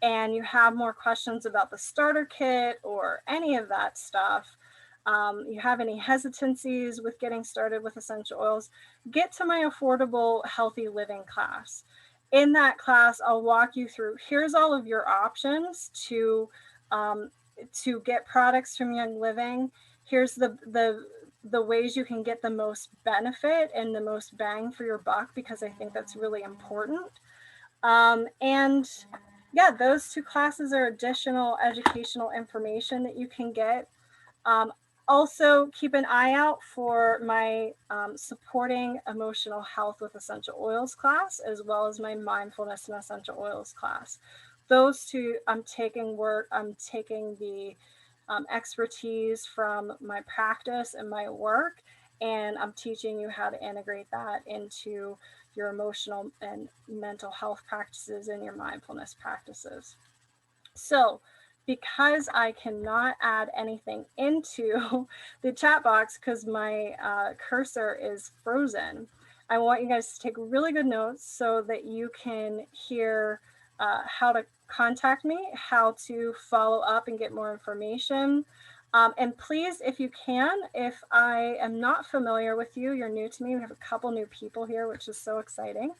and you have more questions about the starter kit or any of that stuff, you have any hesitancies with getting started with essential oils, get to my affordable healthy living class. In that class, I'll walk you through, here's all of your options to get products from Young Living. Here's the ways you can get the most benefit and the most bang for your buck, because I think that's really important. And yeah, those two classes are additional educational information that you can get. Also, keep an eye out for my supporting emotional health with essential oils class, as well as my mindfulness and essential oils class. Those two, I'm taking the expertise from my practice and my work, and I'm teaching you how to integrate that into your emotional and mental health practices and your mindfulness practices. So, because I cannot add anything into the chat box because my cursor is frozen, I want you guys to take really good notes so that you can hear how to contact me, how to follow up and get more information. And please, if you can, if I am not familiar with you, you're new to me, we have a couple new people here, which is so exciting.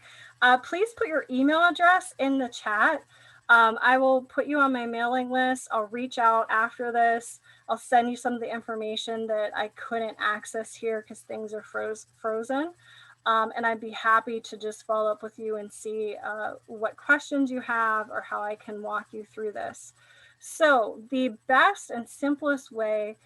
Please put your email address in the chat. I will put you on my mailing list. I'll reach out after this. I'll send you some of the information that I couldn't access here because things are frozen. And I'd be happy to just follow up with you and see what questions you have or how I can walk you through this. So the best and simplest way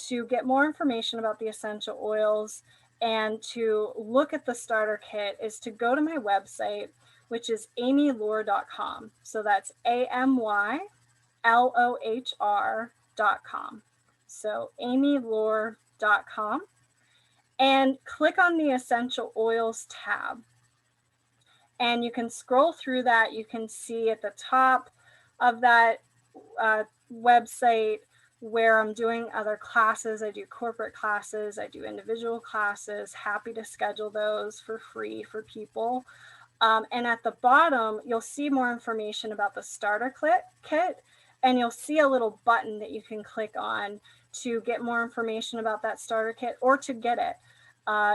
to get more information about the essential oils and to look at the starter kit is to go to my website, which is amylohr.com. So that's AMYLOHR.com. So amylohr.com. And click on the Essential Oils tab. And you can scroll through that. You can see at the top of that website where I'm doing other classes. I do corporate classes, I do individual classes, happy to schedule those for free for people. And at the bottom, you'll see more information about the starter kit, and you'll see a little button that you can click on to get more information about that starter kit or to get it.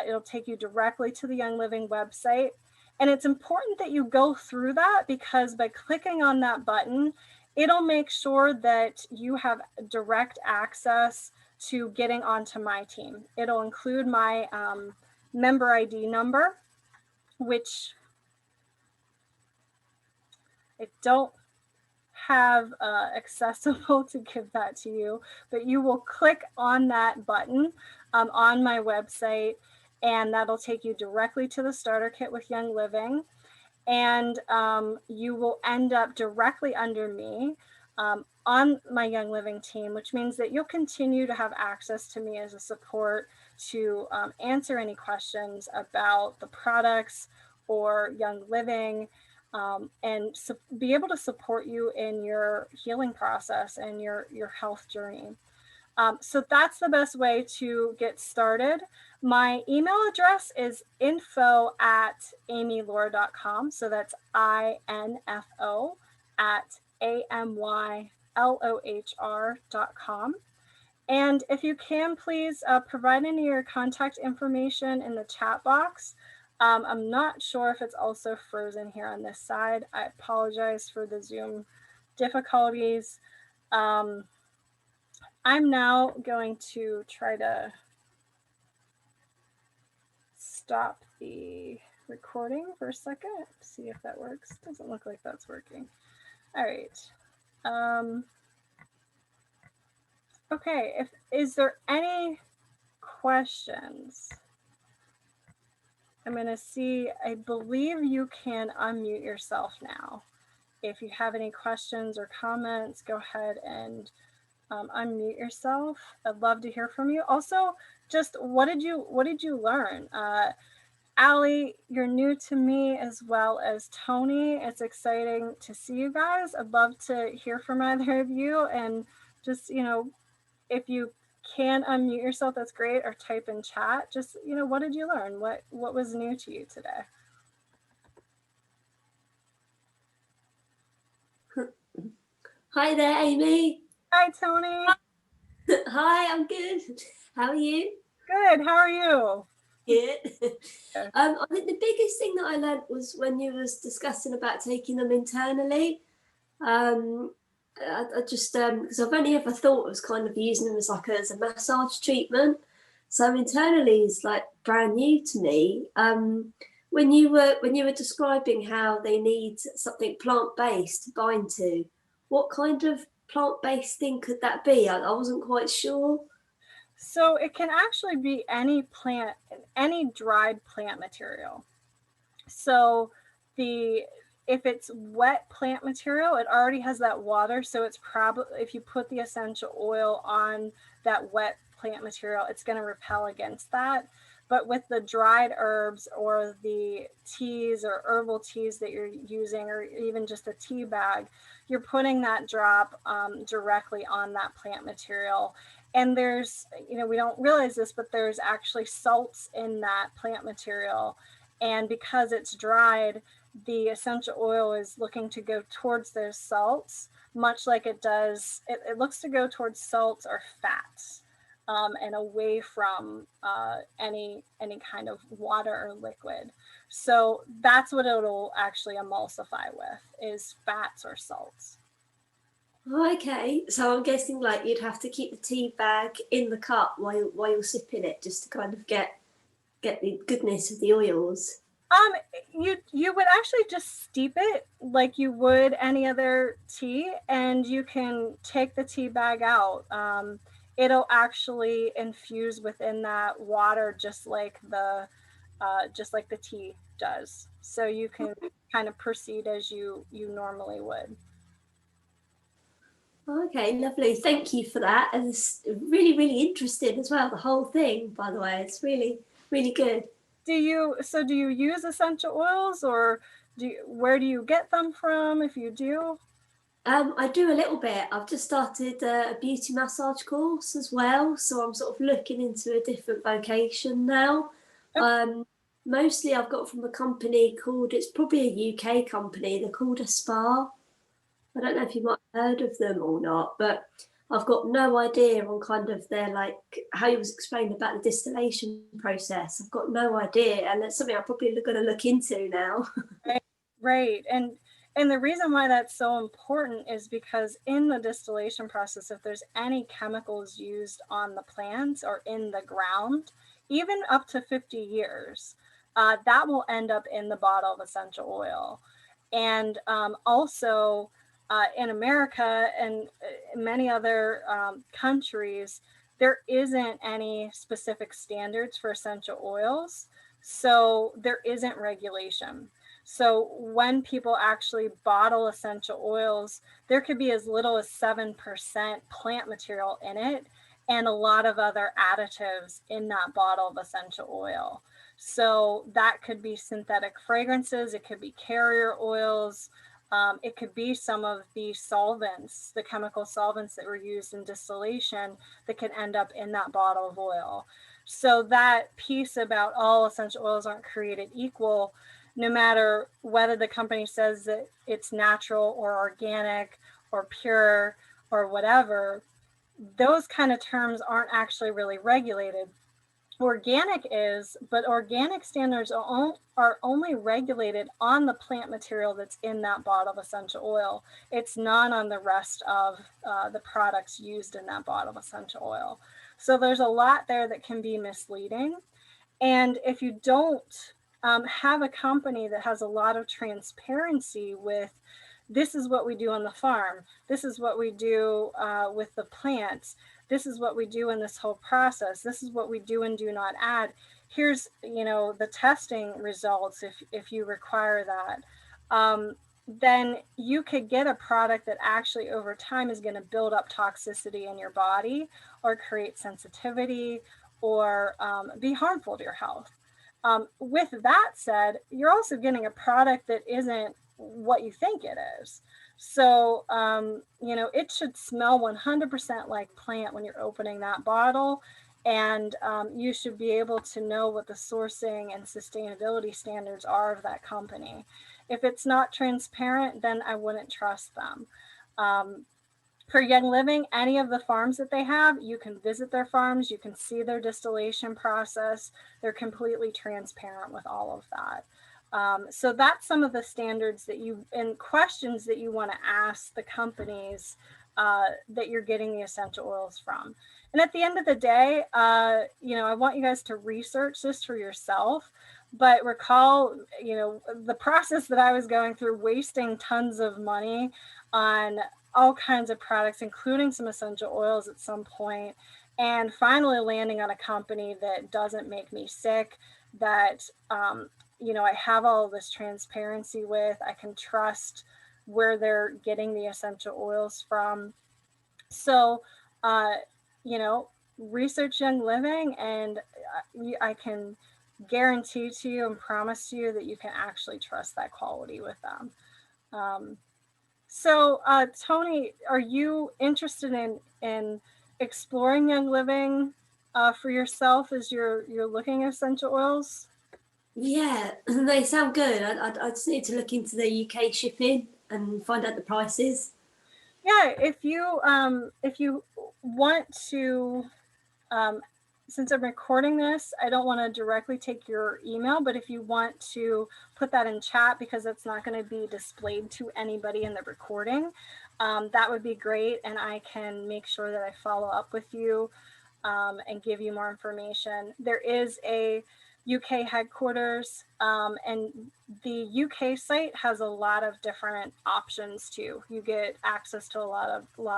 It'll take you directly to the Young Living website. And it's important that you go through that, because by clicking on that button, it'll make sure that you have direct access to getting onto my team. It'll include my member ID number, which I don't have accessible to give that to you, but you will click on that button on my website, and that'll take you directly to the starter kit with Young Living. And you will end up directly under me on my Young Living team, which means that you'll continue to have access to me as a support to answer any questions about the products or Young Living, and be able to support you in your healing process and your health journey. So that's the best way to get started. My email address is info@amylohr.com. So that's INFO at AMYLOHR.com. And if you can, please provide any of your contact information in the chat box. I'm not sure if it's also frozen here on this side. I apologize for the Zoom difficulties. I'm now going to try to stop the recording for a second, see if that works. Doesn't look like that's working. All right. Okay, is there any questions? I'm going to see, I believe you can unmute yourself now. If you have any questions or comments, go ahead and unmute yourself. I'd love to hear from you. Also, just what did you learn? Allie, you're new to me as well as Tony. It's exciting to see you guys. I'd love to hear from either of you and just, if you can unmute yourself, that's great, or type in chat. Just, what did you learn? What was new to you today? Hi there, Amy. Hi, Tony. Hi, I'm good. How are you? Good. How are you? Good. Good. I think the biggest thing that I learned was when you was discussing about taking them internally. Um, I just because I've only ever thought of kind of using them as as a massage treatment. So internally is like brand new to me. When you were describing how they need something plant based to bind to, what kind of plant based thing could that be? I wasn't quite sure. So it can actually be any plant, any dried plant material. So the if it's wet plant material, it already has that water. So it's probably, if you put the essential oil on that wet plant material, it's going to repel against that. But with the dried herbs or the teas or herbal teas that you're using, or even just a tea bag, you're putting that drop directly on that plant material. And there's, we don't realize this, but there's actually salts in that plant material. And because it's dried, the essential oil is looking to go towards those salts, much like it looks to go towards salts or fats, and away from any kind of water or liquid. So that's what it'll actually emulsify with, is fats or salts. Oh, okay, so I'm guessing like you'd have to keep the tea bag in the cup while you're sipping it, just to kind of get the goodness of the oils. Um, you would actually just steep it like you would any other tea, and you can take the tea bag out. It'll actually infuse within that water, just like the tea does. So you can kind of proceed as you normally would. Okay, lovely. Thank you for that. And it's really, really interesting as well. The whole thing, by the way, it's really, really good. Do you use essential oils, or where do you get them from if you do? I do a little bit. I've just started a beauty massage course as well, so I'm sort of looking into a different vocation now. Oh, Um, Mostly I've got from a company called, it's probably a UK company, they're called a Spa. I don't know if you might have heard of them or not, but I've got no idea on kind of their like how you was explaining about the distillation process. I've got no idea, and it's something I'm probably going to look into now. right, right. And the reason why that's so important is because in the distillation process, if there's any chemicals used on the plants or in the ground, even up to 50 years, that will end up in the bottle of essential oil. And also in America and many other countries, there isn't any specific standards for essential oils. So there isn't regulation. So when people actually bottle essential oils, there could be as little as 7% plant material in it and a lot of other additives in that bottle of essential oil. So that could be synthetic fragrances, it could be carrier oils, it could be some of the solvents, the chemical solvents that were used in distillation that can end up in that bottle of oil. So that piece about all essential oils aren't created equal, no matter whether the company says that it's natural or organic or pure or whatever, those kind of terms aren't actually really regulated. Organic is, but organic standards are only regulated on the plant material that's in that bottle of essential oil. It's not on the rest of the products used in that bottle of essential oil. So there's a lot there that can be misleading. And if you don't have a company that has a lot of transparency with, this is what we do on the farm, this is what we do with the plants, this is what we do in this whole process, this is what we do and do not add, here's the testing results, if you require that, then you could get a product that actually over time is going to build up toxicity in your body or create sensitivity or be harmful to your health. With that said, you're also getting a product that isn't what you think it is. So, it should smell 100% like plant when you're opening that bottle. And you should be able to know what the sourcing and sustainability standards are of that company. If it's not transparent, then I wouldn't trust them. Um, for Young Living, any of the farms that they have, you can visit their farms, you can see their distillation process. They're completely transparent with all of that. So that's some of the standards that you and questions that you want to ask the companies that you're getting the essential oils from. And at the end of the day, I want you guys to research this for yourself. But recall, the process that I was going through, wasting tons of money on all kinds of products, including some essential oils at some point, and finally landing on a company that doesn't make me sick, that I have all of this transparency with. I can trust where they're getting the essential oils from. So, uh, you know, research Young Living, and I can guarantee to you and promise to you that you can actually trust that quality with them. Um, so, Tony, are you interested in exploring Young Living for yourself as you're looking at essential oils? Yeah, they sound good. I just need to look into the UK shipping and find out the prices. Yeah, if you want to, um, since I'm recording this, I don't want to directly take your email, but if you want to put that in chat because it's not going to be displayed to anybody in the recording, that would be great, and I can make sure that I follow up with you and give you more information. There is a UK headquarters, and the UK site has a lot of different options too. You get access to a lot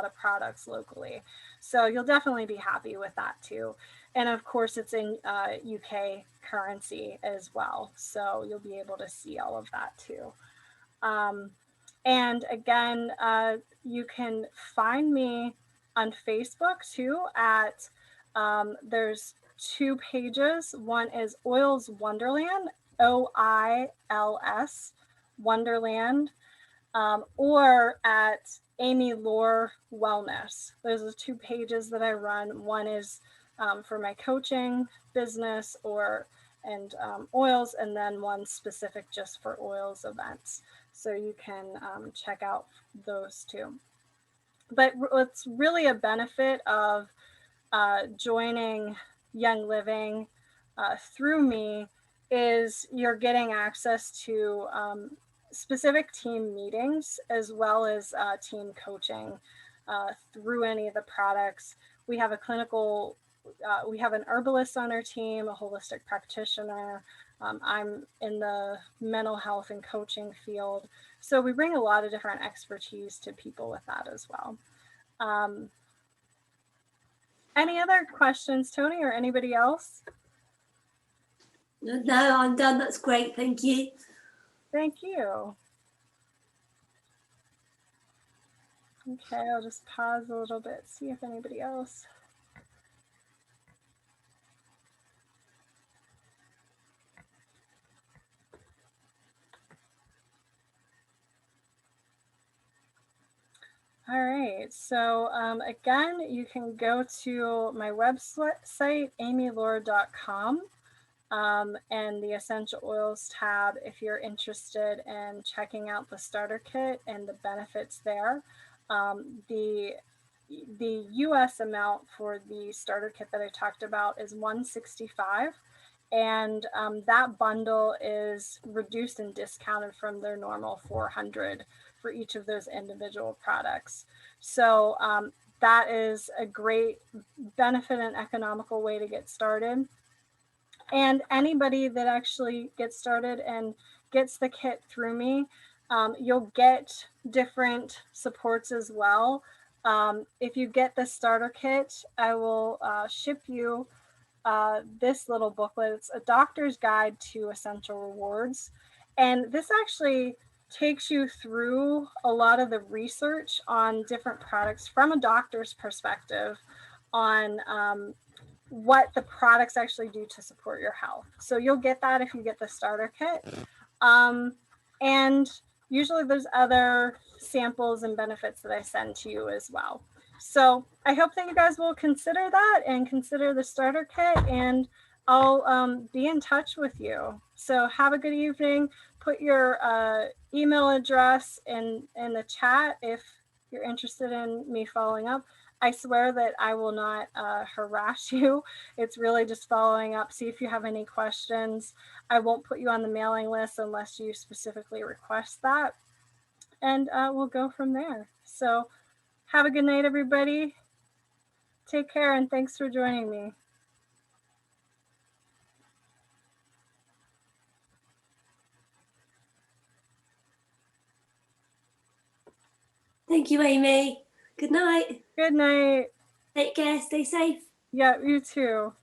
of products locally, so you'll definitely be happy with that too. And of course, it's in UK currency as well, so you'll be able to see all of that too. Um, and again, you can find me on Facebook too at there's two pages. One is Oils Wonderland, OILS Wonderland, or at Amy Lohr Wellness. Those are two pages that I run. One is for my coaching business and oils, and then one specific just for oils events. So you can check out those two. But what's really a benefit of joining Young Living through me is you're getting access to specific team meetings as well as team coaching through any of the products. We have we have an herbalist on our team, a holistic practitioner. I'm in the mental health and coaching field. So we bring a lot of different expertise to people with that as well. Um, any other questions, Tony, or anybody else? No, I'm done. That's great. Thank you. Thank you. Okay, I'll just pause a little bit, see if anybody else. All right, so again, you can go to my website, amylohr.com, and the essential oils tab if you're interested in checking out the starter kit and the benefits there. The US amount for the starter kit that I talked about is $165, and that bundle is reduced and discounted from their normal $400 for each of those individual products. So that is a great benefit and economical way to get started. And anybody that actually gets started and gets the kit through me, you'll get different supports as well. If you get the starter kit, I will ship you this little booklet. It's a doctor's guide to essential rewards. And this actually takes you through a lot of the research on different products from a doctor's perspective on what the products actually do to support your health. So you'll get that if you get the starter kit. And usually there's other samples and benefits that I send to you as well. So I hope that you guys will consider that and consider the starter kit, and I'll be in touch with you. So have a good evening. Put your email address in the chat if you're interested in me following up. I swear that I will not harass you. It's really just following up. See if you have any questions. I won't put you on the mailing list unless you specifically request that. And we'll go from there. So have a good night, everybody. Take care, and thanks for joining me. Thank you, Amy. Good night. Good night. Take care. Stay safe. Yeah, you too.